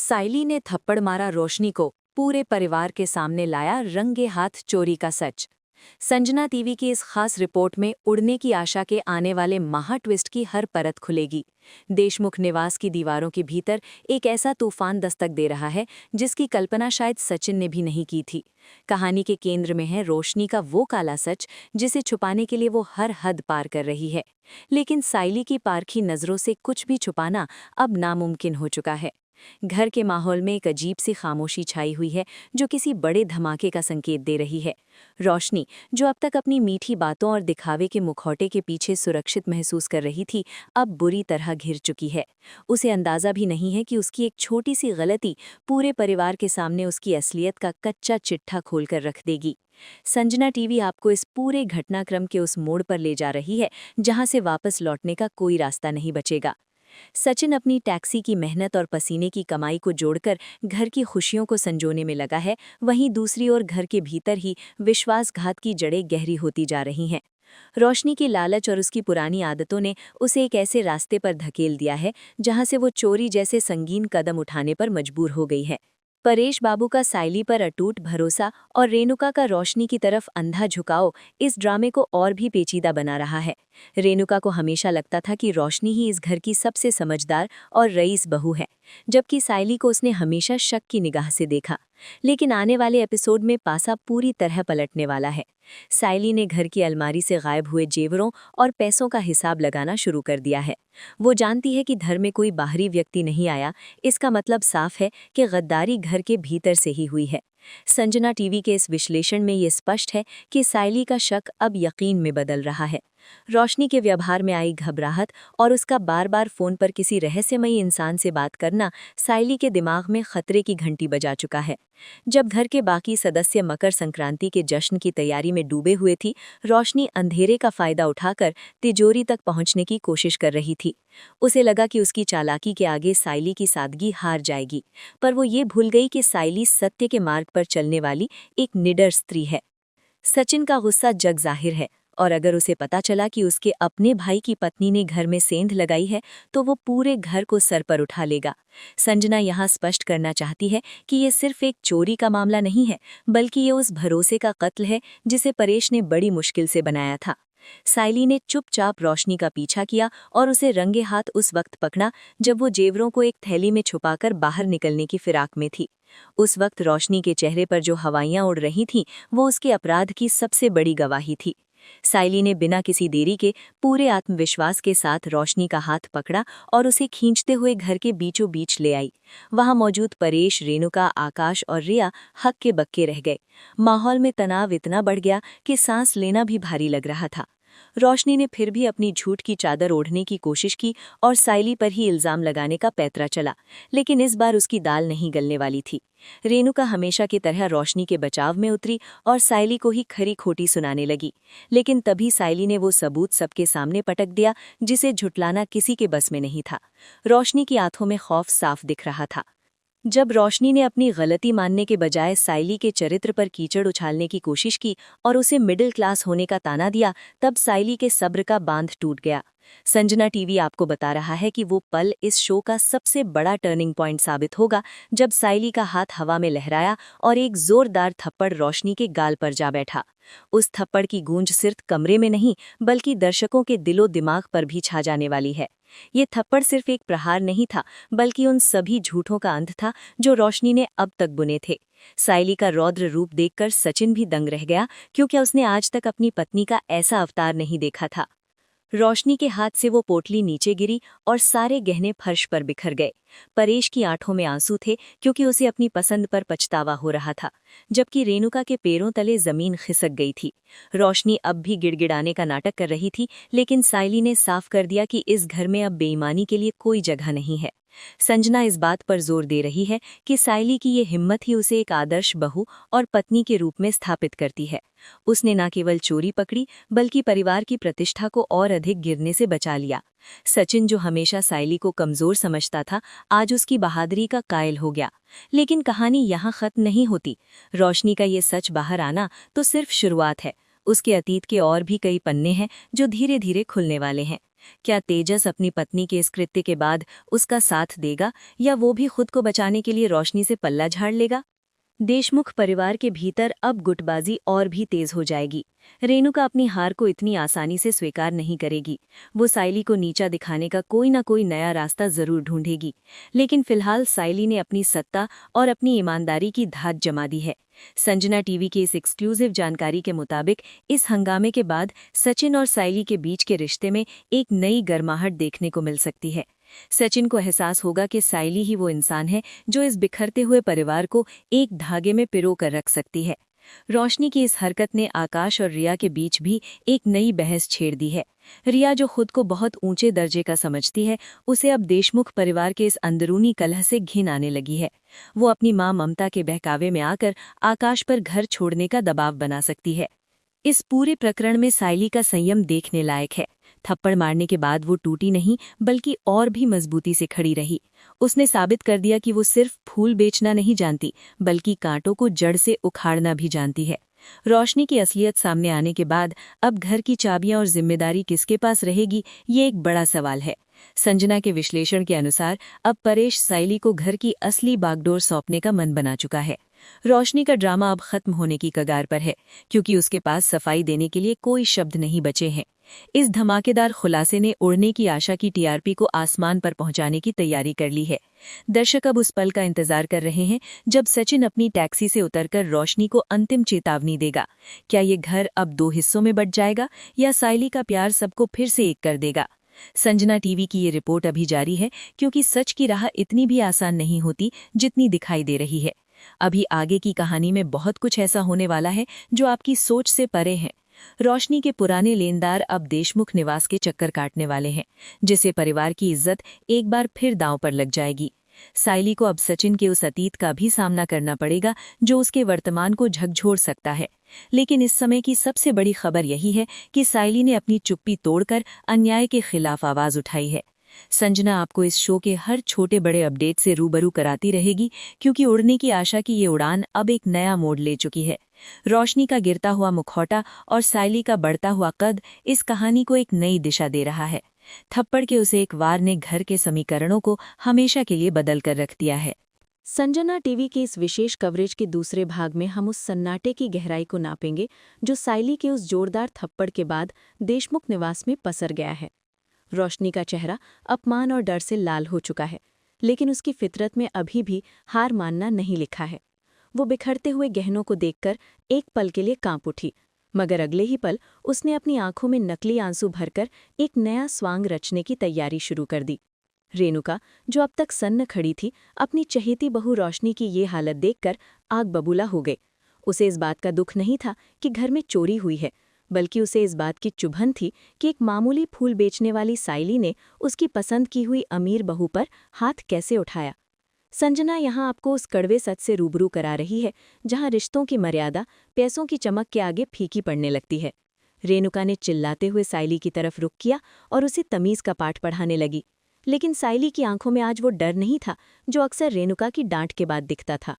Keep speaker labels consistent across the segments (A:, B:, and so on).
A: साइली ने थप्पड़ मारा रोशनी को, पूरे परिवार के सामने लाया रंगे हाथ चोरी का सच। संजना टीवी की इस खास रिपोर्ट में उड़ने की आशा के आने वाले महा ट्विस्ट की हर परत खुलेगी। देशमुख निवास की दीवारों के भीतर एक ऐसा तूफान दस्तक दे रहा है जिसकी कल्पना शायद सचिन ने भी नहीं की थी। कहानी के केंद्र में है रोशनी का वो काला सच जिसे छुपाने के लिए वो हर हद पार कर रही है। लेकिन साइली की पारखी नजरों से कुछ भी छुपाना अब नामुमकिन हो चुका है। घर के माहौल में एक अजीब सी खामोशी छाई हुई है जो किसी बड़े धमाके का संकेत दे रही है। रोशनी, जो अब तक अपनी मीठी बातों और दिखावे के मुखौटे के पीछे सुरक्षित महसूस कर रही थी, अब बुरी तरह घिर चुकी है। उसे अंदाजा भी नहीं है कि उसकी एक छोटी सी गलती पूरे परिवार के सामने उसकी असलियत का कच्चा चिट्ठा खोलकर रख देगी। संजना टीवी आपको इस पूरे घटनाक्रम के उस मोड़ पर ले जा रही है जहां से वापस लौटने का कोई रास्ता नहीं बचेगा। सचिन अपनी टैक्सी की मेहनत और पसीने की कमाई को जोड़कर घर की खुशियों को संजोने में लगा है, वहीं दूसरी ओर घर के भीतर ही विश्वासघात की जड़ें गहरी होती जा रही हैं। रोशनी की लालच और उसकी पुरानी आदतों ने उसे एक ऐसे रास्ते पर धकेल दिया है जहां से वो चोरी जैसे संगीन कदम उठाने पर मजबूर हो गई है। परेश बाबू का साइली पर अटूट भरोसा और रेणुका का रोशनी की तरफ अंधा झुकाव इस ड्रामे को और भी पेचीदा बना रहा है। रेणुका को हमेशा लगता था कि रोशनी ही इस घर की सबसे समझदार और रईस बहू है, जबकि साइली को उसने हमेशा शक की निगाह से देखा। लेकिन आने वाले एपिसोड में पासा पूरी तरह पलटने वाला है। साइली ने घर की अलमारी से गायब हुए जेवरों और पैसों का हिसाब लगाना शुरू कर दिया है। वो जानती है कि घर में कोई बाहरी व्यक्ति नहीं आया, इसका मतलब साफ है कि गद्दारी घर के भीतर से ही हुई है। संजना टीवी के इस विश्लेषण में ये स्पष्ट है कि साइली का शक अब यकीन में बदल रहा है। रोशनी के व्यवहार में आई घबराहट और उसका बार बार फोन पर किसी रहस्यमयी इंसान से बात करना साइली के दिमाग में खतरे की घंटी बजा चुका है। जब घर के बाकी सदस्य मकर संक्रांति के जश्न की तैयारी में डूबे हुए थी, रोशनी अंधेरे का फायदा उठाकर तिजोरी तक पहुंचने की कोशिश कर रही थी। उसे लगा कि उसकी चालाकी के आगे साइली की सादगी हार जाएगी, पर वो ये भूल गई कि साइली सत्य के मार्ग पर चलने वाली एक निडर स्त्री है। सचिन का गुस्सा जग जाहिर है, और अगर उसे पता चला कि उसके अपने भाई की पत्नी ने घर में सेंध लगाई है तो वो पूरे घर को सर पर उठा लेगा। संजना यहाँ स्पष्ट करना चाहती है कि ये सिर्फ एक चोरी का मामला नहीं है, बल्कि ये उस भरोसे का कत्ल है जिसे परेश ने बड़ी मुश्किल से बनाया था। साइली ने चुपचाप रोशनी का पीछा किया और उसे रंगे हाथ उस वक्त पकड़ा जब वो जेवरों को एक थैली में छुपाकर बाहर निकलने की फिराक में थी। उस वक्त रोशनी के चेहरे पर जो हवाइयां उड़ रही थीं, वो उसके अपराध की सबसे बड़ी गवाही थी। साइली ने बिना किसी देरी के पूरे आत्मविश्वास के साथ रोशनी का हाथ पकड़ा और उसे खींचते हुए घर के बीचों बीच ले आई। वहां मौजूद परेश, रेणुका, आकाश और रिया हक्के बक्के रह गए। माहौल में तनाव इतना बढ़ गया कि सांस लेना भी भारी लग रहा था। रोशनी ने फिर भी अपनी झूठ की चादर ओढ़ने की कोशिश की और साइली पर ही इल्जाम लगाने का पैंतरा चला, लेकिन इस बार उसकी दाल नहीं गलने वाली थी। रेणुका हमेशा की तरह रोशनी के बचाव में उतरी और साइली को ही खरी खोटी सुनाने लगी, लेकिन तभी साइली ने वो सबूत सबके सामने पटक दिया जिसे झुटलाना किसी के बस में नहीं था। रोशनी की आंखों में खौफ साफ दिख रहा था। जब रोशनी ने अपनी गलती मानने के बजाय साइली के चरित्र पर कीचड़ उछालने की कोशिश की और उसे मिडिल क्लास होने का ताना दिया, तब साइली के सब्र का बांध टूट गया। संजना टीवी आपको बता रहा है कि वो पल इस शो का सबसे बड़ा टर्निंग पॉइंट साबित होगा जब साइली का हाथ हवा में लहराया और एक जोरदार थप्पड़ रोशनी के गाल पर जा बैठा। उस थप्पड़ की गूंज सिर्फ कमरे में नहीं, बल्कि दर्शकों के दिलो दिमाग पर भी छा जाने वाली है। ये थप्पड़ सिर्फ एक प्रहार नहीं था, बल्कि उन सभी झूठों का अंत था जो रोशनी ने अब तक बुने थे। साइली का रौद्र रूप देखकर सचिन भी दंग रह गया, क्योंकि उसने आज तक अपनी पत्नी का ऐसा अवतार नहीं देखा था। रोशनी के हाथ से वो पोटली नीचे गिरी और सारे गहने फर्श पर बिखर गए। परेश की आंखों में आंसू थे, क्योंकि उसे अपनी पसंद पर पछतावा हो रहा था, जबकि रेणुका के पैरों तले जमीन खिसक गई थी। रोशनी अब भी गिड़गिड़ाने का नाटक कर रही थी, लेकिन साइली ने साफ कर दिया कि इस घर में अब बेईमानी के लिए कोई जगह नहीं है। संजना इस बात पर जोर दे रही है कि साइली की ये हिम्मत ही उसे एक आदर्श बहू और पत्नी के रूप में स्थापित करती है। उसने न केवल चोरी पकड़ी, बल्कि परिवार की प्रतिष्ठा को और अधिक गिरने से बचा लिया। सचिन, जो हमेशा साइली को कमजोर समझता था, आज उसकी बहादुरी का कायल हो गया। लेकिन कहानी यहाँ खत्म नहीं होती। रोशनी का ये सच बाहर आना तो सिर्फ शुरुआत है। उसके अतीत के और भी कई पन्ने हैं जो धीरे धीरे खुलने वाले हैं। क्या तेजस अपनी पत्नी के इस कृत्य के बाद उसका साथ देगा या वो भी खुद को बचाने के लिए रोशनी से पल्ला झाड़ लेगा? देशमुख परिवार के भीतर अब गुटबाजी और भी तेज हो जाएगी। रेणुका अपनी हार को इतनी आसानी से स्वीकार नहीं करेगी। वो साइली को नीचा दिखाने का कोई ना कोई नया रास्ता जरूर ढूंढेगी। लेकिन फिलहाल साइली ने अपनी सत्ता और अपनी ईमानदारी की धात जमा दी है। संजना टीवी की इस एक्सक्लूसिव जानकारी के मुताबिक इस हंगामे के बाद सचिन और साइली के बीच के रिश्ते में एक नई गर्माहट देखने को मिल सकती है। सचिन को एहसास होगा कि साइली ही वो इंसान है जो इस बिखरते हुए परिवार को एक धागे में पिरो कर रख सकती है। रोशनी की इस हरकत ने आकाश और रिया के बीच भी एक नई बहस छेड़ दी है। रिया जो खुद को बहुत ऊंचे दर्जे का समझती है, उसे अब देशमुख परिवार के इस अंदरूनी कलह से घिन आने लगी है। वो अपनी मां ममता के बहकावे में आकर आकाश पर घर छोड़ने का दबाव बना सकती है। इस पूरे प्रकरण में साइली का संयम देखने लायक है। थप्पड़ मारने के बाद वो टूटी नहीं बल्कि और भी मजबूती से खड़ी रही। उसने साबित कर दिया कि वो सिर्फ फूल बेचना नहीं जानती बल्कि कांटों को जड़ से उखाड़ना भी जानती है। रोशनी की असलियत सामने आने के बाद अब घर की चाबियां और जिम्मेदारी किसके पास रहेगी, ये एक बड़ा सवाल है। संजना के विश्लेषण के अनुसार अब परेश साइली को घर की असली बागडोर सौंपने का मन बना चुका है। रोशनी का ड्रामा अब खत्म होने की कगार पर है क्योंकि उसके पास सफाई देने के लिए कोई शब्द नहीं बचे हैं। इस धमाकेदार खुलासे ने उड़ने की आशा की टीआरपी को आसमान पर पहुंचाने की तैयारी कर ली है। दर्शक अब उस पल का इंतजार कर रहे हैं जब सचिन अपनी टैक्सी से उतरकर रोशनी को अंतिम चेतावनी देगा। क्या ये घर अब 2 हिस्सों में बंट जाएगा या साइली का प्यार सबको फिर से एक कर देगा? संजना टीवी की ये रिपोर्ट अभी जारी है क्योंकि सच की राह इतनी भी आसान नहीं होती जितनी दिखाई दे रही है। अभी आगे की कहानी में बहुत कुछ ऐसा होने वाला है जो आपकी सोच से परे है। रोशनी के पुराने लेनदार अब देशमुख निवास के चक्कर काटने वाले हैं, जिससे परिवार की इज्जत एक बार फिर दांव पर लग जाएगी। साइली को अब सचिन के उस अतीत का भी सामना करना पड़ेगा जो उसके वर्तमान को झकझोर सकता है। लेकिन इस समय की सबसे बड़ी खबर यही है कि साइली ने अपनी चुप्पी तोड़कर अन्याय के खिलाफ आवाज उठाई है। संजना आपको इस शो के हर छोटे बड़े अपडेट से रूबरू कराती रहेगी क्योंकि उड़ने की आशा की ये उड़ान अब एक नया मोड़ ले चुकी है। रोशनी का गिरता हुआ मुखौटा और साइली का बढ़ता हुआ कद इस कहानी को एक नई दिशा दे रहा है। थप्पड़ के उसे एक वार ने घर के समीकरणों को हमेशा के लिए बदल कर रख दिया है। संजना टीवी के इस विशेष कवरेज के दूसरे भाग में हम उस सन्नाटे की गहराई को नापेंगे जो साइली के उस जोरदार थप्पड़ के बाद देशमुख निवास में पसर गया है। रोशनी का चेहरा अपमान और डर से लाल हो चुका है, लेकिन उसकी फितरत में अभी भी हार मानना नहीं लिखा है। वो बिखरते हुए गहनों को देखकर एक पल के लिए कांप उठी, मगर अगले ही पल उसने अपनी आंखों में नकली आंसू भरकर एक नया स्वांग रचने की तैयारी शुरू कर दी। रेणुका, जो अब तक सन्न खड़ी थी, अपनी चहेती बहू रोशनी की ये हालत देखकर आग बबूला हो गई। उसे इस बात का दुख नहीं था कि घर में चोरी हुई है, बल्कि उसे इस बात की चुभन थी कि एक मामूली फूल बेचने वाली साइली ने उसकी पसंद की हुई अमीर बहू पर हाथ कैसे उठाया। संजना यहाँ आपको उस कड़वे सच से रूबरू करा रही है जहाँ रिश्तों की मर्यादा पैसों की चमक के आगे फीकी पड़ने लगती है। रेणुका ने चिल्लाते हुए साइली की तरफ रुख किया और उसे तमीज का पाठ पढ़ाने लगी, लेकिन साइली की आंखों में आज वो डर नहीं था जो अक्सर रेणुका की डांट के बाद दिखता था।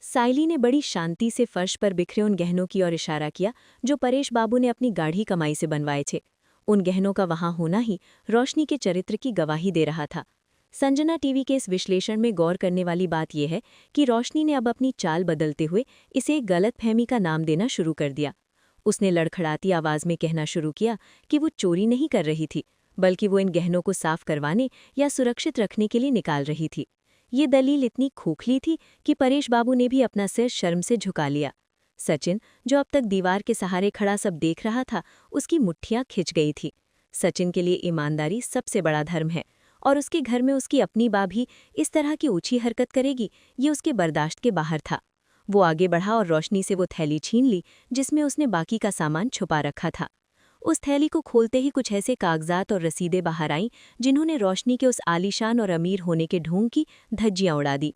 A: साइली ने बड़ी शांति से फर्श पर बिखरे उन गहनों की ओर इशारा किया जो परेश बाबू ने अपनी गाढ़ी कमाई से बनवाए थे। उन गहनों का वहां होना ही रोशनी के चरित्र की गवाही दे रहा था। संजना टीवी के इस विश्लेषण में गौर करने वाली बात यह है कि रोशनी ने अब अपनी चाल बदलते हुए इसे एक गलतफहमी का नाम देना शुरू कर दिया। उसने लड़खड़ाती आवाज में कहना शुरू किया कि वो चोरी नहीं कर रही थी, बल्कि वो इन गहनों को साफ करवाने या सुरक्षित रखने के लिए निकाल रही थी। ये दलील इतनी खोखली थी कि परेश बाबू ने भी अपना सिर शर्म से झुका लिया। सचिन, जो अब तक दीवार के सहारे खड़ा सब देख रहा था, उसकी मुट्ठियां खिंच गई थी। सचिन के लिए ईमानदारी सबसे बड़ा धर्म है और उसके घर में उसकी अपनी बा भी इस तरह की ऊंची हरकत करेगी, ये उसके बर्दाश्त के बाहर था। वो आगे बढ़ा और रोशनी से वो थैली छीन ली जिसमें उसने बाकी का सामान छुपा रखा था। उस थैली को खोलते ही कुछ ऐसे कागजात और रसीदें बाहर आईं जिन्होंने रोशनी के उस आलीशान और अमीर होने के ढोंग की धज्जियां उड़ा दी।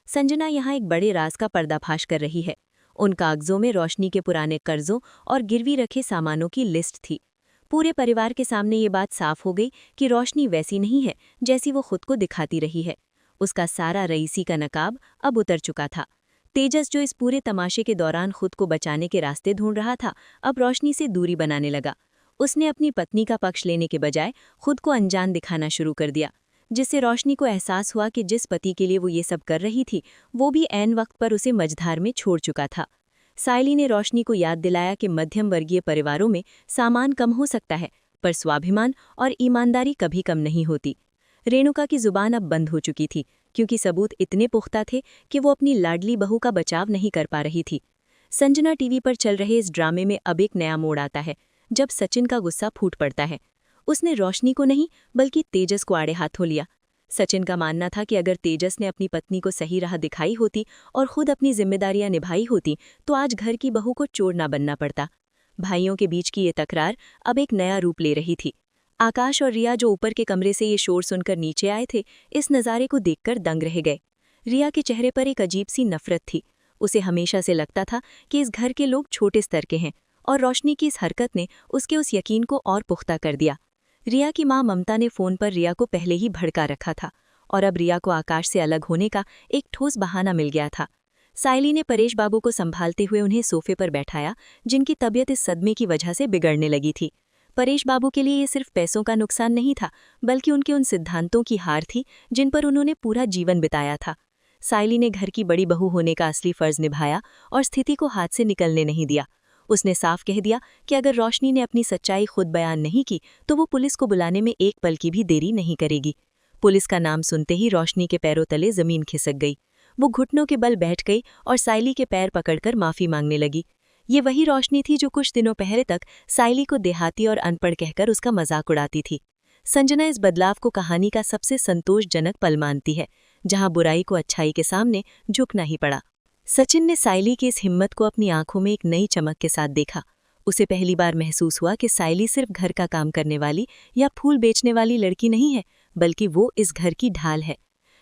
A: संजना यहाँ एक बड़े राज का पर्दाफाश कर रही है। उन कागजों में रोशनी के पुराने कर्जों और गिरवी रखे सामानों की लिस्ट थी। पूरे परिवार के सामने ये बात साफ हो गई कि रोशनी वैसी नहीं है जैसी वो खुद को दिखाती रही है। उसका सारा रईसी का नकाब अब उतर चुका था। तेजस, जो इस पूरे तमाशे के दौरान खुद को बचाने के रास्ते ढूंढ रहा था, अब रोशनी से दूरी बनाने लगा। उसने अपनी पत्नी का पक्ष लेने के बजाय खुद को अनजान दिखाना शुरू कर दिया, जिससे रोशनी को एहसास हुआ कि जिस पति के लिए वो ये सब कर रही थी वो भी ऐन वक्त पर उसे मझधार में छोड़ चुका था। सायली ने रोशनी को याद दिलाया कि मध्यम वर्गीय परिवारों में सामान कम हो सकता है, पर स्वाभिमान और ईमानदारी कभी कम नहीं होती। रेणुका की जुबान अब बंद हो चुकी थी, क्योंकि सबूत इतने पुख्ता थे कि वो अपनी लाडली बहू का बचाव नहीं कर पा रही थी। संजना टीवी पर चल रहे इस ड्रामे में अब एक नया मोड़ आता है, जब सचिन का गुस्सा फूट पड़ता है। उसने रोशनी को नहीं बल्कि तेजस को आड़े हाथों लिया। सचिन का मानना था कि अगर तेजस ने अपनी पत्नी को सही राह दिखाई होती और खुद अपनी जिम्मेदारियां निभाई होती तो आज घर की बहू को चोर ना बनना पड़ता। भाइयों के बीच की ये तकरार अब एक नया रूप ले रही थी। आकाश और रिया, जो ऊपर के कमरे से ये शोर सुनकर नीचे आए थे, इस नज़ारे को देखकर दंग रह गए। रिया के चेहरे पर एक अजीब सी नफरत थी। उसे हमेशा से लगता था कि इस घर के लोग छोटे स्तर के हैं, और रोशनी की इस हरकत ने उसके उस यकीन को और पुख्ता कर दिया। रिया की मां ममता ने फ़ोन पर रिया को पहले ही भड़का रखा था, और अब रिया को आकाश से अलग होने का एक ठोस बहाना मिल गया था। सायली ने परेश बाबू को संभालते हुए उन्हें सोफे पर बैठाया, जिनकी तबीयत इस सदमे की वजह से बिगड़ने लगी थी। परेश बाबू के लिए ये सिर्फ पैसों का नुकसान नहीं था, बल्कि उनके उन सिद्धांतों की हार थी जिन पर उन्होंने पूरा जीवन बिताया था। सायली ने घर की बड़ी बहू होने का असली फर्ज निभाया और स्थिति को हाथ से निकलने नहीं दिया। उसने साफ कह दिया कि अगर रोशनी ने अपनी सच्चाई खुद बयान नहीं की तो वो पुलिस को बुलाने में एक पल की भी देरी नहीं करेगी। पुलिस का नाम सुनते ही रोशनी के पैरों तले जमीन खिसक गई। वो घुटनों के बल बैठ गई और सायली के पैर पकड़कर माफी मांगने लगी। ये वही रोशनी थी जो कुछ दिनों पहले तक सायली को देहाती और अनपढ़ कहकर उसका मजाक उड़ाती थी। संजना इस बदलाव को कहानी का सबसे संतोषजनक पल मानती है, जहां बुराई को अच्छाई के सामने झुकना ही पड़ा। सचिन ने सायली की इस हिम्मत को अपनी आंखों में एक नई चमक के साथ देखा। उसे पहली बार महसूस हुआ कि सायली सिर्फ घर का काम करने वाली या फूल बेचने वाली लड़की नहीं है, बल्कि वो इस घर की ढाल है।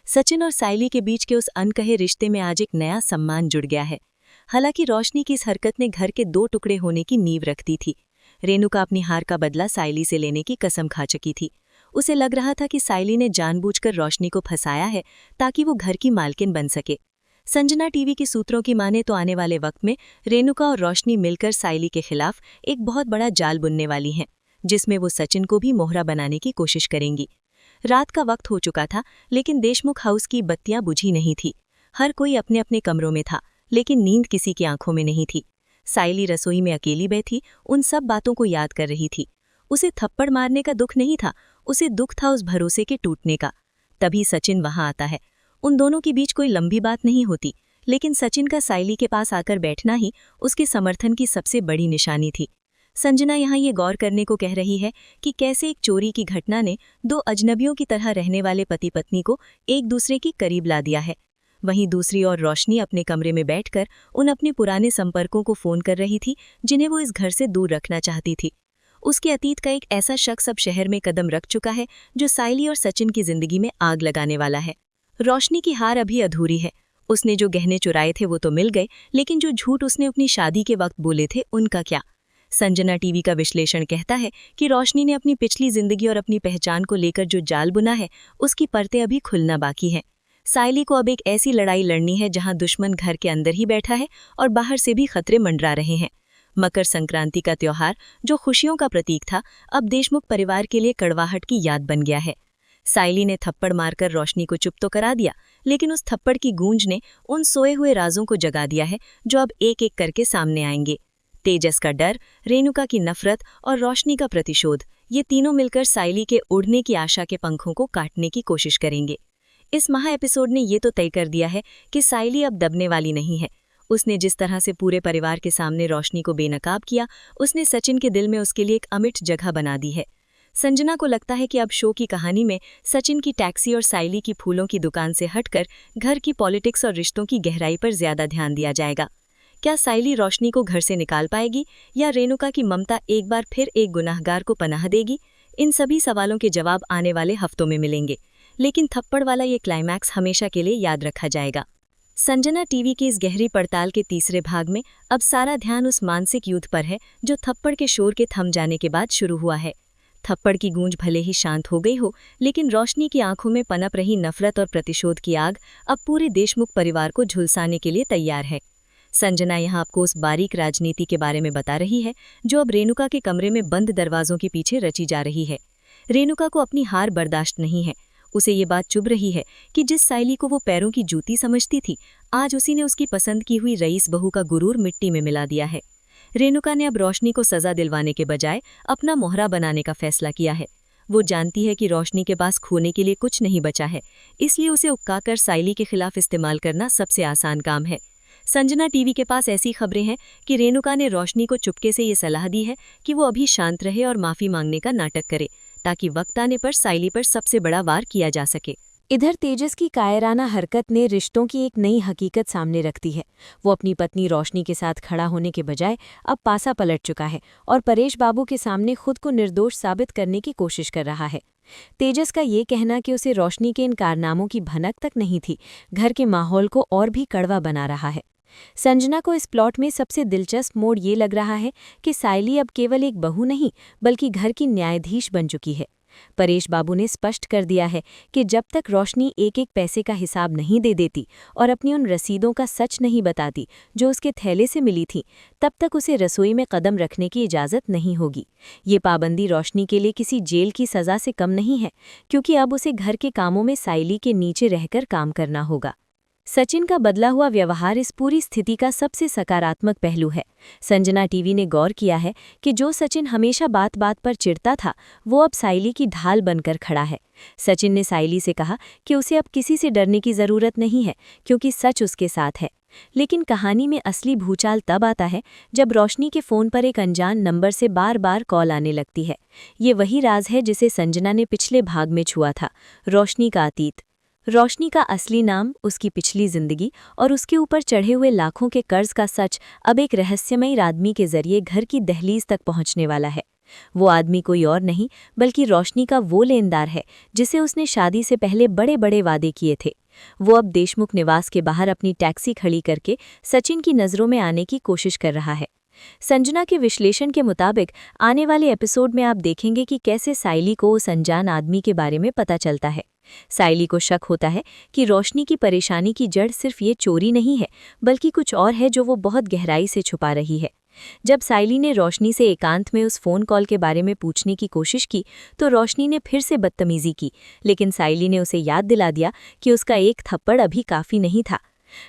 A: सचिन और सायली के बीच के उस अनकहे रिश्ते में आज एक नया सम्मान जुड़ गया है। हालांकि रोशनी की इस हरकत ने घर के दो टुकड़े होने की नींव रख दी थी। रेणुका अपनी हार का बदला सायली से लेने की कसम खा चुकी थी। उसे लग रहा था कि सायली ने जानबूझकर रोशनी को फंसाया है ताकि वो घर की मालकिन बन सके। संजना टीवी के सूत्रों की माने तो आने वाले वक्त में रेणुका और रोशनी मिलकर सायली के खिलाफ एक बहुत बड़ा जाल बुनने वाली हैं, जिसमें वो सचिन को भी मोहरा बनाने की कोशिश करेंगी। रात का वक्त हो चुका था, लेकिन देशमुख हाउस की बत्तियां बुझी नहीं थी। हर कोई अपने अपने कमरों में था, लेकिन नींद किसी की आंखों में नहीं थी। सायली रसोई में अकेली बैठी उन सब बातों को याद कर रही थी। उसे थप्पड़ मारने का दुख नहीं था, उसे दुख था उस भरोसे के टूटने का। तभी सचिन वहां आता है। उन दोनों के बीच कोई लंबी बात नहीं होती, लेकिन सचिन का सायली के पास आकर बैठना ही उसके समर्थन की सबसे बड़ी निशानी थी। संजना यहाँ ये गौर करने को कह रही है कि कैसे एक चोरी की घटना ने दो अजनबियों की तरह रहने वाले पति पत्नी को एक दूसरे के करीब ला दिया है। वहीं दूसरी ओर रोशनी अपने कमरे में बैठकर उन अपने पुराने संपर्कों को फोन कर रही थी, जिन्हें वो इस घर से दूर रखना चाहती थी। उसके अतीत का एक ऐसा शख्स अब शहर में कदम रख चुका है जो सायली और सचिन की जिंदगी में आग लगाने वाला है। रोशनी की हार अभी अधूरी है। उसने जो गहने चुराए थे वो तो मिल गए, लेकिन जो झूठ उसने अपनी शादी के वक्त बोले थे उनका क्या? संजना टीवी का विश्लेषण कहता है कि रोशनी ने अपनी पिछली जिंदगी और अपनी पहचान को लेकर जो जाल बुना है, उसकी परतें अभी खुलना बाकी हैं। सायली को अब एक ऐसी लड़ाई लड़नी है जहां दुश्मन घर के अंदर ही बैठा है और बाहर से भी खतरे मंडरा रहे हैं। मकर संक्रांति का त्योहार, जो खुशियों का प्रतीक था, अब देशमुख परिवार के लिए कड़वाहट की याद बन गया है। सायली ने थप्पड़ मारकर रोशनी को चुप तो करा दिया, लेकिन उस थप्पड़ की गूंज ने उन सोए हुए राजों को जगा दिया है जो अब एक एक करके सामने आएंगे। तेजस का डर, रेणुका की नफरत और रोशनी का प्रतिशोध, ये तीनों मिलकर सायली के उड़ने की आशा के पंखों को काटने की कोशिश करेंगे। इस महा एपिसोड ने ये तो तय कर दिया है कि सायली अब दबने वाली नहीं है। उसने जिस तरह से पूरे परिवार के सामने रोशनी को बेनकाब किया, उसने सचिन के दिल में उसके लिए एक अमिट जगह बना दी है। संजना को लगता है कि अब शो की कहानी में सचिन की टैक्सी और सायली की फूलों की दुकान से हटकर घर की पॉलिटिक्स और रिश्तों की गहराई पर ज्यादा ध्यान दिया जाएगा। क्या सायली रोशनी को घर से निकाल पाएगी, या रेणुका की ममता एक बार फिर एक गुनाहगार को पनाह देगी? इन सभी सवालों के जवाब आने वाले हफ्तों में मिलेंगे, लेकिन थप्पड़ वाला ये क्लाइमैक्स हमेशा के लिए याद रखा जाएगा। संजना टीवी की इस गहरी पड़ताल के तीसरे भाग में अब सारा ध्यान उस मानसिक युद्ध पर है जो थप्पड़ के शोर के थम जाने के बाद शुरू हुआ है। थप्पड़ की गूंज भले ही शांत हो गई हो, लेकिन रोशनी की आंखों में पनप रही नफरत और प्रतिशोध की आग अब पूरे देशमुख परिवार को झुलसाने के लिए तैयार है।
B: संजना यहाँ आपको उस बारीक राजनीति के बारे में बता रही है जो अब रेणुका के कमरे में बंद दरवाजों के पीछे रची जा रही है। रेणुका को अपनी हार बर्दाश्त नहीं है। उसे ये बात चुभ रही है कि जिस साइली को वो पैरों की जूती समझती थी, आज उसी ने उसकी पसंद की हुई रईस बहू का गुरूर मिट्टी में मिला दिया है। रेणुका ने अब रोशनी को सजा दिलवाने के बजाय अपना मोहरा बनाने का फैसला किया है। वो जानती है कि रोशनी के पास खोने के लिए कुछ नहीं बचा है, इसलिए उसे उककाकर साइली के खिलाफ इस्तेमाल करना सबसे आसान काम है। संजना टीवी के पास ऐसी खबरें हैं कि रेणुका ने रोशनी को चुपके से ये सलाह दी है कि वो अभी शांत रहे और माफी मांगने का नाटक करे, ताकि वक्त आने पर साइली पर सबसे बड़ा वार किया जा सके।
A: इधर तेजस की कायराना हरकत ने रिश्तों की एक नई हकीकत सामने रखती है। वो अपनी पत्नी रोशनी के साथ खड़ा होने के बजाय अब पासा पलट चुका है और परेश बाबू के सामने खुद को निर्दोष साबित करने की कोशिश कर रहा है। तेजस का ये कहना कि उसे रोशनी के इन कारनामों की भनक तक नहीं थी, घर के माहौल को और भी कड़वा बना रहा है। संजना को इस प्लॉट में सबसे दिलचस्प मोड़ ये लग रहा है कि साइली अब केवल एक बहू नहीं बल्कि घर की न्यायाधीश बन चुकी है। परेश बाबू ने स्पष्ट कर दिया है कि जब तक रोशनी एक एक पैसे का हिसाब नहीं दे देती और अपनी उन रसीदों का सच नहीं बताती जो उसके थैले से मिली थी, तब तक उसे रसोई में कदम रखने की इजाज़त नहीं होगी। ये पाबंदी रोशनी के लिए किसी जेल की सज़ा से कम नहीं है, क्योंकि अब उसे घर के कामों में साइली के नीचे रहकर काम करना होगा। सचिन का बदला हुआ व्यवहार इस पूरी स्थिति का सबसे सकारात्मक पहलू है। संजना टीवी ने गौर किया है कि जो सचिन हमेशा बात बात पर चिढ़ता था, वो अब साइली की ढाल बनकर खड़ा है। सचिन ने साइली से कहा कि उसे अब किसी से डरने की ज़रूरत नहीं है, क्योंकि सच उसके साथ है। लेकिन कहानी में असली भूचाल तब आता है जब रोशनी के फ़ोन पर एक अनजान नंबर से बार बार कॉल आने लगती है। ये वही राज है जिसे संजना ने पिछले भाग में छुआ था, रोशनी का अतीत। रोशनी का असली नाम, उसकी पिछली जिंदगी और उसके ऊपर चढ़े हुए लाखों के कर्ज का सच अब एक रहस्यमयी आदमी के जरिए घर की दहलीज तक पहुंचने वाला है। वो आदमी कोई और नहीं बल्कि रोशनी का वो लेनदार है जिसे उसने शादी से पहले बड़े बड़े वादे किए थे। वो अब देशमुख निवास के बाहर अपनी टैक्सी खड़ी करके सचिन की नज़रों में आने की कोशिश कर रहा है। संजना के विश्लेषण के मुताबिक आने वाले एपिसोड में आप देखेंगे कि कैसे साइली को उस अनजान आदमी के बारे में पता चलता है। साइली को शक होता है कि रोशनी की परेशानी की जड़ सिर्फ ये चोरी नहीं है, बल्कि कुछ और है जो वो बहुत गहराई से छुपा रही है। जब साइली ने रोशनी से एकांत में उस फ़ोन कॉल के बारे में पूछने की कोशिश की, तो रोशनी ने फिर से बदतमीजी की, लेकिन साइली ने उसे याद दिला दिया कि उसका एक थप्पड़ अभी काफ़ी नहीं था।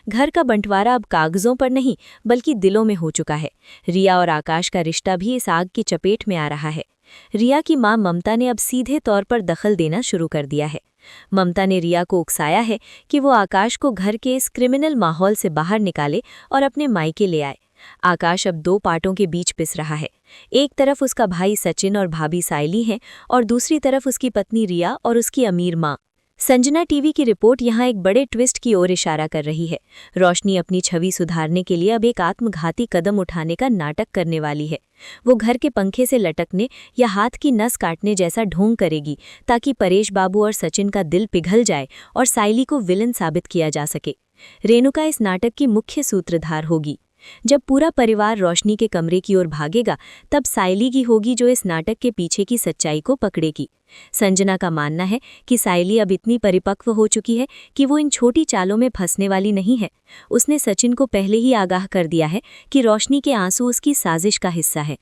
A: घर का बंटवारा अब कागजों पर नहीं बल्कि दिलों में हो चुका है। रिया और आकाश का रिश्ता भी इस आग की चपेट में आ रहा है। रिया की मां ममता ने अब सीधे तौर पर दखल देना शुरू कर दिया है। ममता ने रिया को उकसाया है कि वो आकाश को घर के इस क्रिमिनल माहौल से बाहर निकाले और अपने मायके ले आए। आकाश अब दो पार्टों के बीच पिस रहा है। एक तरफ उसका भाई सचिन और भाभी साइली हैं और दूसरी तरफ उसकी पत्नी रिया और उसकी अमीर मां। संजना टीवी की रिपोर्ट यहाँ एक बड़े ट्विस्ट की ओर इशारा कर रही है। रोशनी अपनी छवि सुधारने के लिए अब एक आत्मघाती कदम उठाने का नाटक करने वाली है। वो घर के पंखे से लटकने या हाथ की नस काटने जैसा ढोंग करेगी, ताकि परेश बाबू और सचिन का दिल पिघल जाए और साइली को विलन साबित किया जा सके। रेणुका इस नाटक की मुख्य सूत्रधार होगी। जब पूरा परिवार रोशनी के कमरे की ओर भागेगा, तब साइली की होगी जो इस नाटक के पीछे की सच्चाई को पकड़ेगी। संजना का मानना है कि साइली अब इतनी परिपक्व हो चुकी है कि वो इन छोटी चालों में फंसने वाली नहीं है। उसने सचिन को पहले ही आगाह कर दिया है कि रोशनी के आंसू उसकी साजिश का हिस्सा है।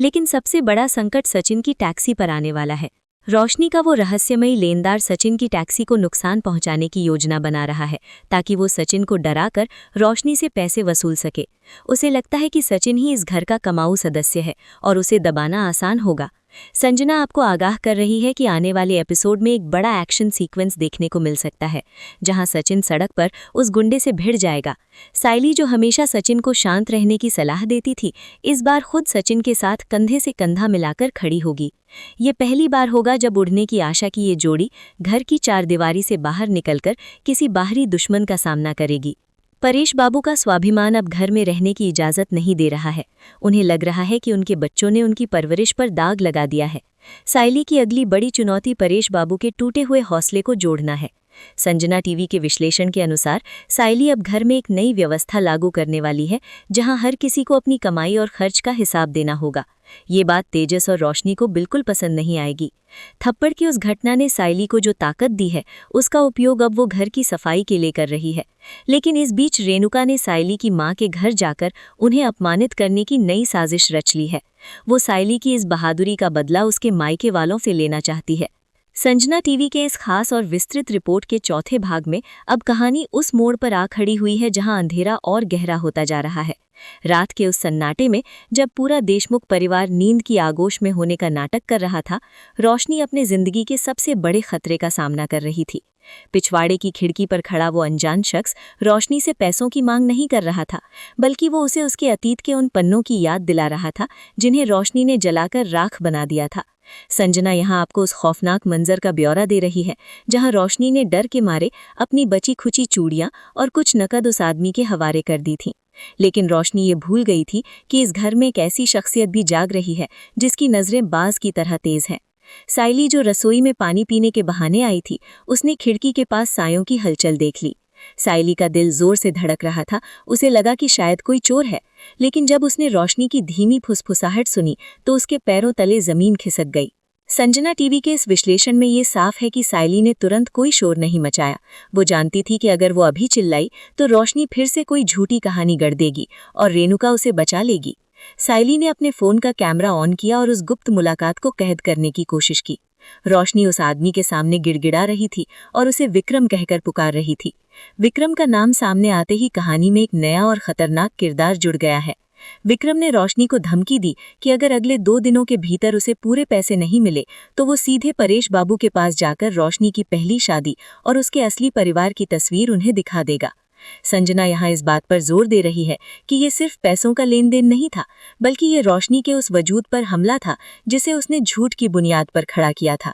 A: लेकिन सबसे बड़ा संकट सचिन की टैक्सी पर आने वाला है। रोशनी का वो रहस्यमयी लेनदार सचिन की टैक्सी को नुकसान पहुंचाने की योजना बना रहा है, ताकि वो सचिन को डराकर रोशनी से पैसे वसूल सके। उसे लगता है कि सचिन ही इस घर का कमाऊ सदस्य है और उसे दबाना आसान होगा। संजना आपको आगाह कर रही है कि आने वाले एपिसोड में एक बड़ा एक्शन सीक्वेंस देखने को मिल सकता है, जहां सचिन सड़क पर उस गुंडे से भिड़ जाएगा। साइली जो हमेशा सचिन को शांत रहने की सलाह देती थी, इस बार खुद सचिन के साथ कंधे से कंधा मिलाकर खड़ी होगी। ये पहली बार होगा जब उड़ने की आशा की ये जोड़ी घर की चारदीवारी से बाहर निकलकर किसी बाहरी दुश्मन का सामना करेगी। परेश बाबू का स्वाभिमान अब घर में रहने की इजाज़त नहीं दे रहा है। उन्हें लग रहा है कि उनके बच्चों ने उनकी परवरिश पर दाग लगा दिया है। साइली की अगली बड़ी चुनौती परेश बाबू के टूटे हुए हौसले को जोड़ना है।
B: संजना टीवी के विश्लेषण के अनुसार सायली अब घर में एक नई व्यवस्था लागू करने वाली है, जहां हर किसी को अपनी कमाई और खर्च का हिसाब देना होगा। ये बात तेजस और रोशनी को बिल्कुल पसंद नहीं आएगी। थप्पड़ की उस घटना ने सायली को जो ताकत दी है, उसका उपयोग अब वो घर की सफाई के लिए कर रही है। लेकिन इस बीच रेणुका ने सायली की मां के घर जाकर उन्हें अपमानित करने की नई साजिश रच ली है। वो सायली की इस बहादुरी का बदला उसके मायके वालों से लेना चाहती है। संजना टीवी के इस खास और विस्तृत रिपोर्ट के चौथे भाग में अब कहानी उस मोड़ पर आ खड़ी हुई है जहां अंधेरा और गहरा होता जा रहा है। रात के उस सन्नाटे में जब पूरा देशमुख परिवार नींद की आगोश में होने का नाटक कर रहा था, रोशनी अपने जिंदगी के सबसे बड़े खतरे का सामना कर रही थी। पिछवाड़े की खिड़की पर खड़ा वो अनजान शख्स रोशनी से पैसों की मांग नहीं कर रहा था, बल्कि वो उसे उसके अतीत के उन पन्नों की याद दिला रहा था जिन्हें रोशनी ने जलाकर राख बना दिया था। संजना यहाँ आपको उस खौफनाक मंजर का ब्यौरा दे रही है जहाँ रोशनी ने डर के मारे अपनी बची खुची चूड़ियां और कुछ नकद उस आदमी के हवाले कर दी थीं। लेकिन रोशनी ये भूल गई थी कि इस घर में एक ऐसी शख्सियत भी जाग रही है जिसकी नजरें बाज की तरह तेज हैं। सायली जो रसोई में पानी पीने के बहाने आई थी, उसने खिड़की के पास सायों की हलचल देख ली। सायली का दिल जोर से धड़क रहा था। उसे लगा कि शायद कोई चोर है, लेकिन जब उसने रोशनी की धीमी फुसफुसाहट सुनी तो उसके पैरों तले जमीन खिसक गई। संजना टीवी के इस विश्लेषण में ये साफ है कि सायली ने तुरंत कोई शोर नहीं मचाया। वो जानती थी कि अगर वो अभी चिल्लाई तो रोशनी फिर से कोई झूठी कहानी गढ़ देगी और रेणुका उसे बचा लेगी। सायली ने अपने फोन का कैमरा ऑन किया और उस गुप्त मुलाकात को कैद करने की कोशिश की। रोशनी उस आदमी के सामने गिड़गिड़ा रही थी और उसे विक्रम कहकर पुकार रही थी। विक्रम का नाम सामने आते ही कहानी में एक नया और खतरनाक किरदार जुड़ गया है। विक्रम ने रोशनी को धमकी दी कि अगर अगले 2 दिनों के भीतर उसे पूरे पैसे नहीं मिले तो वो सीधे परेश बाबू के पास जाकर रोशनी की पहली शादी और उसके असली परिवार की तस्वीर उन्हें दिखा देगा। संजना यहाँ इस बात पर जोर दे रही है कि ये सिर्फ पैसों का लेन देन नहीं था, बल्कि ये रोशनी के उस वजूद पर हमला था जिसे उसने झूठ की बुनियाद पर खड़ा किया था।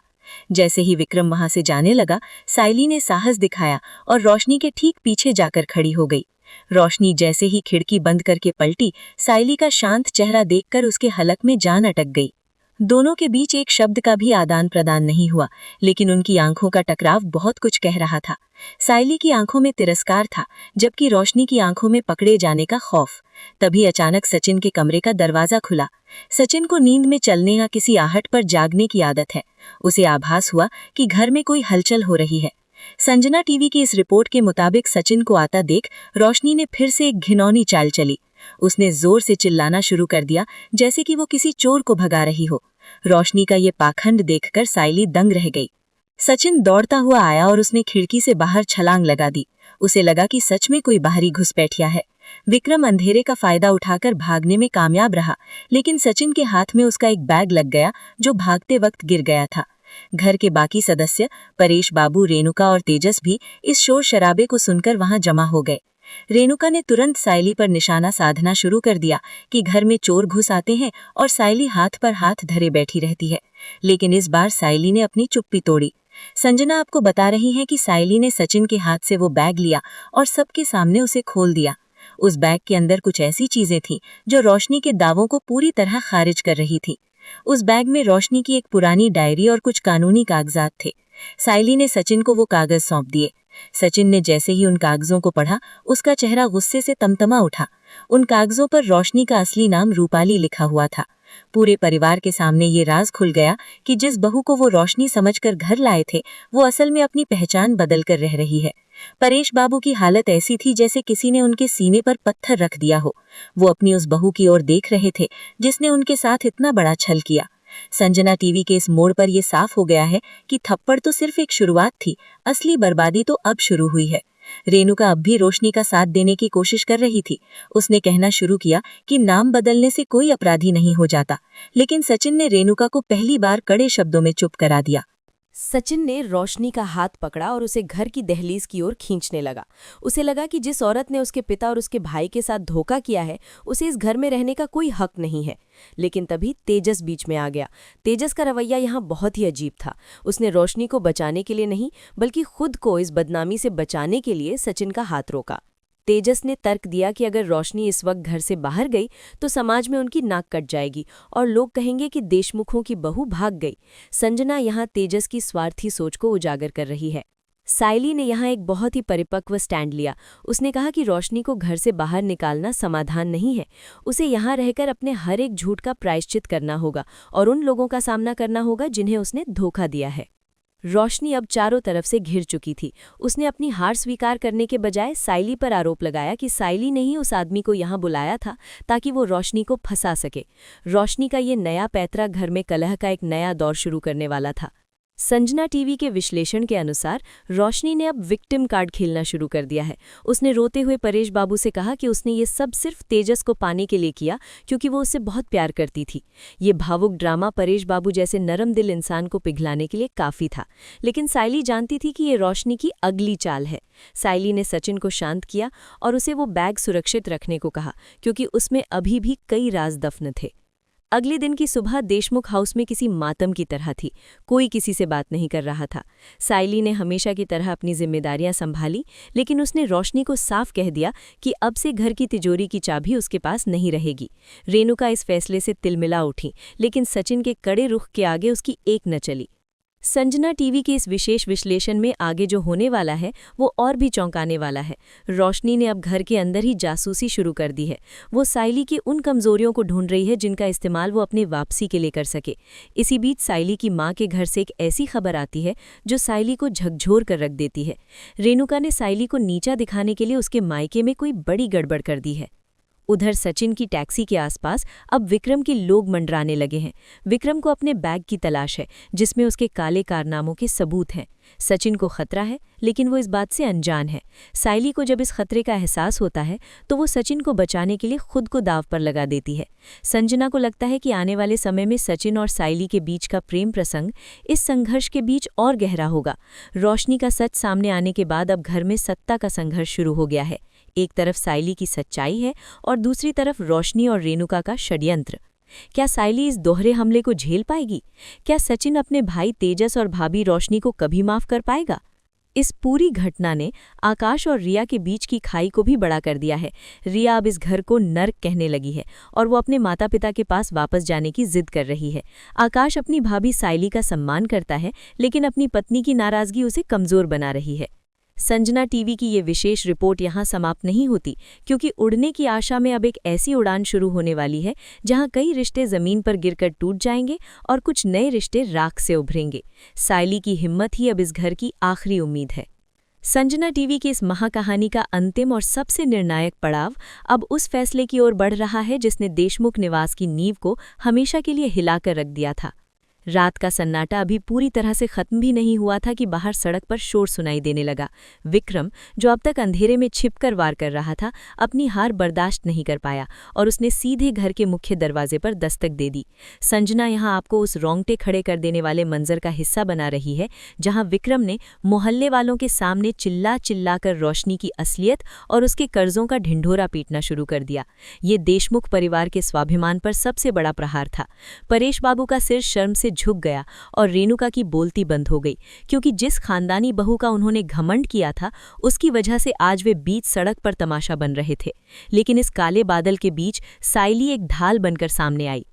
B: जैसे ही विक्रम वहां से जाने लगा, सायली ने साहस दिखाया और रोशनी के ठीक पीछे जाकर खड़ी हो गई। रोशनी जैसे ही खिड़की बंद करके पलटी, सायली का शांत चेहरा देखकर उसके हलक में जान अटक गई। दोनों के बीच एक शब्द का भी आदान प्रदान नहीं हुआ, लेकिन उनकी आंखों का टकराव बहुत कुछ कह रहा था। सायली की आंखों में तिरस्कार था, जबकि रोशनी की आंखों में पकड़े जाने का खौफ। तभी अचानक सचिन के कमरे का दरवाजा खुला। सचिन को नींद में चलने या किसी आहट पर जागने की आदत है। उसे आभास हुआ कि घर में कोई हलचल हो रही है। संजना टीवी की इस रिपोर्ट के मुताबिक सचिन को आता देख रोशनी ने फिर से एक घिनौनी चाल चली। उसने जोर से चिल्लाना शुरू कर दिया, जैसे कि वो किसी चोर को भगा रही हो। रोशनी का ये पाखंड देखकर सायली दंग रह गई। सचिन दौड़ता हुआ आया और उसने खिड़की से बाहर छलांग लगा दी। उसे लगा कि सच में कोई बाहरी घुसपैठिया है। विक्रम अंधेरे का फायदा उठाकर भागने में कामयाब रहा, लेकिन सचिन के हाथ में उसका एक बैग लग गया जो भागते वक्त गिर गया था। घर के बाकी सदस्य परेश बाबू, रेणुका और तेजस भी इस शोर शराबे को सुनकर वहां जमा हो गए। रेणुका ने तुरंत सायली पर निशाना साधना शुरू कर दिया कि घर में चोर घुस आते हैं और सायली हाथ पर हाथ धरे बैठी रहती है। लेकिन इस बार सायली ने अपनी चुप्पी तोड़ी। संजना आपको बता रही है कि सायली ने सचिन के हाथ से वो बैग लिया और सबके सामने उसे खोल दिया। उस बैग के अंदर कुछ ऐसी चीजें थीं जो रोशनी के दावों को पूरी तरह खारिज कर रही थी। उस बैग में रोशनी की एक पुरानी डायरी और कुछ कानूनी कागजात थे। सायली ने सचिन को वो कागज सौंप दिए। सचिन ने जैसे ही उन कागजों को पढ़ा, उसका चेहरा गुस्से से तमतमा उठा। उन कागजों पर रोशनी का असली नाम रूपाली लिखा हुआ था। पूरे परिवार के सामने ये राज खुल गया कि जिस बहू को वो रोशनी समझकर घर लाए थे, वो असल में अपनी पहचान बदल कर रह रही है। परेश बाबू की हालत ऐसी थी जैसे किसी ने उनके सीने पर पत्थर रख दिया हो। वो अपनी उस बहू की ओर देख रहे थे जिसने उनके साथ इतना बड़ा छल किया। संजना टीवी के इस मोड़ पर यह साफ हो गया है कि थप्पड़ तो सिर्फ एक शुरुआत थी, असली बर्बादी तो अब शुरू हुई है। रेणुका अब भी रोशनी का साथ देने की कोशिश कर रही थी। उसने कहना शुरू किया कि नाम बदलने से कोई अपराधी नहीं हो जाता, लेकिन सचिन ने रेणुका को पहली बार कड़े शब्दों में चुप करा दिया।
C: सचिन ने रोशनी का हाथ पकड़ा और उसे घर की दहलीज की ओर खींचने लगा। उसे लगा कि जिस औरत ने उसके पिता और उसके भाई के साथ धोखा किया है, उसे इस घर में रहने का कोई हक नहीं है। लेकिन तभी तेजस बीच में आ गया। तेजस का रवैया यहाँ बहुत ही अजीब था। उसने रोशनी को बचाने के लिए नहीं, बल्कि खुद को इस बदनामी से बचाने के लिए सचिन का हाथ रोका। तेजस ने तर्क दिया कि अगर रोशनी इस वक्त घर से बाहर गई तो समाज में उनकी नाक कट जाएगी और लोग कहेंगे कि देशमुखों की बहू भाग गई। संजना यहाँ तेजस की स्वार्थी सोच को उजागर कर रही है। साइली ने यहाँ एक बहुत ही परिपक्व स्टैंड लिया। उसने कहा कि रोशनी को घर से बाहर निकालना समाधान नहीं है। उसे यहाँ रहकर अपने हर एक झूठ का प्रायश्चित करना होगा और उन लोगों का सामना करना होगा जिन्हें उसने धोखा दिया है। रोशनी अब चारों तरफ से घिर चुकी थी। उसने अपनी हार स्वीकार करने के बजाय साइली पर आरोप लगाया कि साइली ने ही उस आदमी को यहाँ बुलाया था ताकि वो रोशनी को फंसा सके। रोशनी का ये नया पैतरा घर में कलह का एक नया दौर शुरू करने वाला था। संजना टीवी के विश्लेषण के अनुसार रोशनी ने अब विक्टिम कार्ड खेलना शुरू कर दिया है। उसने रोते हुए परेश बाबू से कहा कि उसने ये सब सिर्फ तेजस को पाने के लिए किया क्योंकि वो उससे बहुत प्यार करती थी। ये भावुक ड्रामा परेश बाबू जैसे नरम दिल इंसान को पिघलाने के लिए काफ़ी था, लेकिन साइली जानती थी कि ये रोशनी की अगली चाल है। साइली ने सचिन को शांत किया और उसे वो बैग सुरक्षित रखने को कहा क्योंकि उसमें अभी भी कई राज दफन थे। अगले दिन की सुबह देशमुख हाउस में किसी मातम की तरह थी। कोई किसी से बात नहीं कर रहा था। साइली ने हमेशा की तरह अपनी जिम्मेदारियां संभाली, लेकिन उसने रोशनी को साफ कह दिया कि अब से घर की तिजोरी की चाबी उसके पास नहीं रहेगी। रेणुका इस फैसले से तिलमिला उठी, लेकिन सचिन के कड़े रुख के आगे उसकी एक न चली। संजना टीवी के इस विशेष विश्लेषण में आगे जो होने वाला है वो और भी चौंकाने वाला है। रोशनी ने अब घर के अंदर ही जासूसी शुरू कर दी है। वो साइली की उन कमजोरियों को ढूंढ रही है जिनका इस्तेमाल वो अपने वापसी के लिए कर सके। इसी बीच साइली की मां के घर से एक ऐसी खबर आती है जो साइली को झकझोर कर रख देती है। रेणुका ने साइली को नीचा दिखाने के लिए उसके मायके में कोई बड़ी गड़बड़ कर दी है। उधर सचिन की टैक्सी के आसपास अब विक्रम के लोग मंडराने लगे हैं। विक्रम को अपने बैग की तलाश है जिसमें उसके काले कारनामों के सबूत हैं। सचिन को खतरा है, लेकिन वो इस बात से अनजान है। साइली को जब इस खतरे का एहसास होता है तो वो सचिन को बचाने के लिए खुद को दांव पर लगा देती है। संजना को लगता है कि आने वाले समय में सचिन और साइली के बीच का प्रेम प्रसंग इस संघर्ष के बीच और गहरा होगा। रोशनी का सच सामने आने के बाद अब घर में सत्ता का संघर्ष शुरू हो गया है। एक तरफ साइली की सच्चाई है और दूसरी तरफ रोशनी और रेणुका का षड्यंत्र। क्या साइली इस दोहरे हमले को झेल पाएगी? क्या सचिन अपने भाई तेजस और भाभी रोशनी को कभी माफ कर पाएगा? इस पूरी घटना ने आकाश और रिया के बीच की खाई को भी बड़ा कर दिया है। रिया अब इस घर को नर्क कहने लगी है और वो अपने माता पिता के पास वापस जाने की जिद कर रही है। आकाश अपनी भाभी साइली का सम्मान करता है, लेकिन अपनी पत्नी की नाराजगी उसे कमजोर बना रही है। संजना टीवी की ये विशेष रिपोर्ट यहाँ समाप्त नहीं होती, क्योंकि उड़ने की आशा में अब एक ऐसी उड़ान शुरू होने वाली है जहाँ कई रिश्ते जमीन पर गिरकर टूट जाएंगे और कुछ नए रिश्ते राख से उभरेंगे। साइली की हिम्मत ही अब इस घर की आखिरी उम्मीद है। संजना टीवी की इस महाकहानी का अंतिम और सबसे निर्णायक पड़ाव अब उस फैसले की ओर बढ़ रहा है जिसने देशमुख निवास की नींव को हमेशा के लिए हिलाकर रख दिया था। रात का सन्नाटा अभी पूरी तरह से खत्म भी नहीं हुआ था कि बाहर सड़क पर शोर सुनाई देने लगा। विक्रम, जो अब तक अंधेरे में छिपकर वार कर रहा था, अपनी हार बर्दाश्त नहीं कर पाया और उसने सीधे घर के मुख्य दरवाजे पर दस्तक दे दी। संजना यहाँ आपको उस रोंगटे खड़े कर देने वाले मंजर का हिस्सा बना रही है जहाँ विक्रम ने मोहल्ले वालों के सामने चिल्ला चिल्ला कर रोशनी की असलियत और उसके कर्जों का ढिंढोरा पीटना शुरू कर दिया। ये देशमुख परिवार के स्वाभिमान पर सबसे बड़ा प्रहार था। परेश बाबू का सिर शर्म से झुक गया और रेणुका की बोलती बंद हो गई, क्योंकि जिस खानदानी बहू का उन्होंने घमंड किया था उसकी वजह से आज वे बीच सड़क पर तमाशा बन रहे थे। लेकिन इस काले बादल के बीच साइली एक ढाल बनकर सामने आई।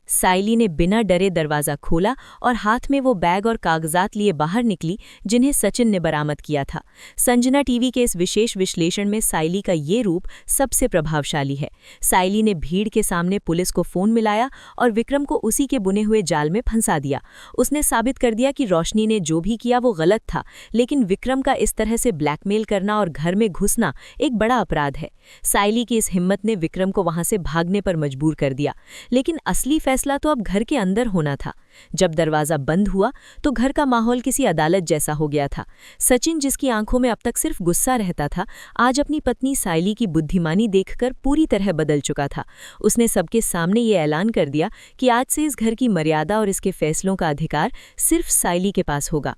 C: साइली ने बिना डरे दरवाज़ा खोला और हाथ में वो बैग और कागजात लिए बाहर निकली जिन्हें सचिन ने बरामद किया था। संजना टीवी के इस विशेष विश्लेषण में साइली का ये रूप सबसे प्रभावशाली है। साइली ने भीड़ के सामने पुलिस को फ़ोन मिलाया और विक्रम को उसी के बुने हुए जाल में फंसा दिया। उसने साबित कर दिया कि रोशनी ने जो भी किया वो गलत था, लेकिन विक्रम का इस तरह से ब्लैकमेल करना और घर में घुसना एक बड़ा अपराध है। साइली की इस हिम्मत ने विक्रम को वहां से भागने पर मजबूर कर दिया, लेकिन असली फैसला तो अब घर के अंदर होना था। जब दरवाजा बंद हुआ तो घर का माहौल किसी अदालत जैसा हो गया था। सचिन, जिसकी आंखों में अब तक सिर्फ गुस्सा रहता था, आज अपनी पत्नी साइली की बुद्धिमानी देखकर पूरी तरह बदल चुका था। उसने सबके सामने ये ऐलान कर दिया कि आज से इस घर की मर्यादा और इसके फैसलों का अधिकार सिर्फ साइली के पास होगा।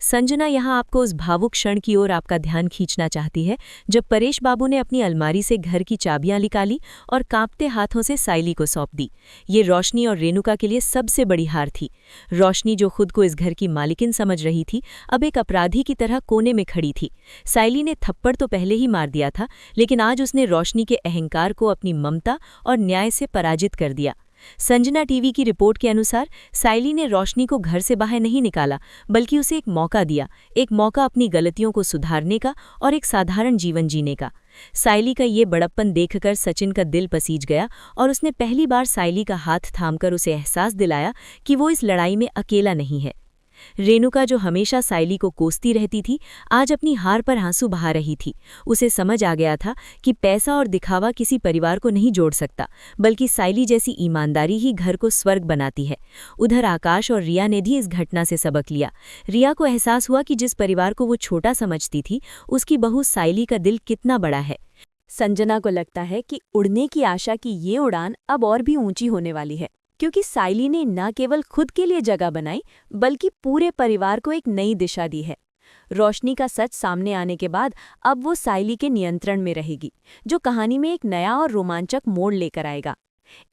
C: संजना यहाँ आपको उस भावुक क्षण की ओर आपका ध्यान खींचना चाहती है जब परेश बाबू ने अपनी अलमारी से घर की चाबियां निकाली और कांपते हाथों से साइली को सौंप दी। ये रोशनी और रेणुका के लिए सबसे बड़ी हार थी। रोशनी, जो खुद को इस घर की मालिकिन समझ रही थी, अब एक अपराधी की तरह कोने में खड़ी थी। साइली ने थप्पड़ तो पहले ही मार दिया था, लेकिन आज उसने रोशनी के अहंकार को अपनी ममता और न्याय से पराजित कर दिया।
B: संजना टीवी की रिपोर्ट के अनुसार साइली ने रोशनी को घर से बाहर नहीं निकाला, बल्कि उसे एक मौका दिया, एक मौका अपनी गलतियों को सुधारने का और एक साधारण जीवन जीने का। साइली का ये बड़प्पन देखकर सचिन का दिल पसीज गया और उसने पहली बार साइली का हाथ थामकर उसे एहसास दिलाया कि वो इस लड़ाई में अकेला नहीं है। रेणुका, जो हमेशा साइली को कोसती रहती थी, आज अपनी हार पर आंसू बहा रही थी। उसे समझ आ गया था कि पैसा और दिखावा किसी परिवार को नहीं जोड़ सकता, बल्कि साइली जैसी ईमानदारी ही घर को स्वर्ग बनाती है। उधर आकाश और रिया ने भी इस घटना से सबक लिया। रिया को एहसास हुआ कि जिस परिवार को वो छोटा समझती थी, उसकी बहू साइली का दिल कितना बड़ा है।
A: संजना को लगता है कि उड़ने की आशा की ये उड़ान अब और भी ऊंची होने वाली है, क्योंकि साइली ने न केवल खुद के लिए जगह बनाई, बल्कि पूरे परिवार को एक नई दिशा दी है। रोशनी का सच सामने आने के बाद अब वो साइली के नियंत्रण में रहेगी, जो कहानी में एक नया और रोमांचक मोड़ लेकर आएगा।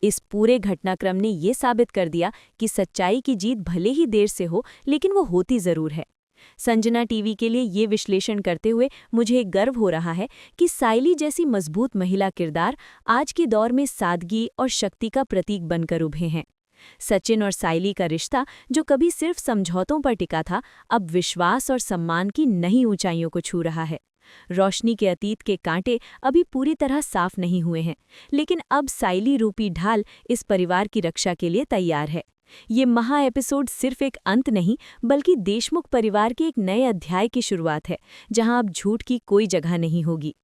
A: इस पूरे घटनाक्रम ने ये साबित कर दिया कि सच्चाई की जीत भले ही देर से हो, लेकिन वो होती जरूर है। संजना टीवी के लिए ये विश्लेषण करते हुए मुझे गर्व हो रहा है कि साइली जैसी मजबूत महिला किरदार आज के दौर में सादगी और शक्ति का प्रतीक बनकर उभरे हैं। सचिन और साइली का रिश्ता, जो कभी सिर्फ समझौतों पर टिका था, अब विश्वास और सम्मान की नई ऊंचाइयों को छू रहा है। रोशनी के अतीत के कांटे अभी पूरी तरह साफ नहीं हुए हैं, लेकिन अब साइली रूपी ढाल इस परिवार की रक्षा के लिए तैयार है। ये महा एपिसोड सिर्फ एक अंत नहीं, बल्कि देशमुख परिवार के एक नए अध्याय की शुरुआत है, जहां अब झूठ की कोई जगह नहीं होगी।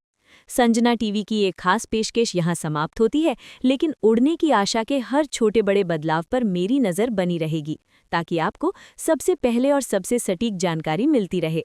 A: संजना टीवी की एक खास पेशकश यहाँ समाप्त होती है, लेकिन उड़ने की आशा के हर छोटे बड़े बदलाव पर मेरी नज़र बनी रहेगी, ताकि आपको सबसे पहले और सबसे सटीक जानकारी मिलती रहे।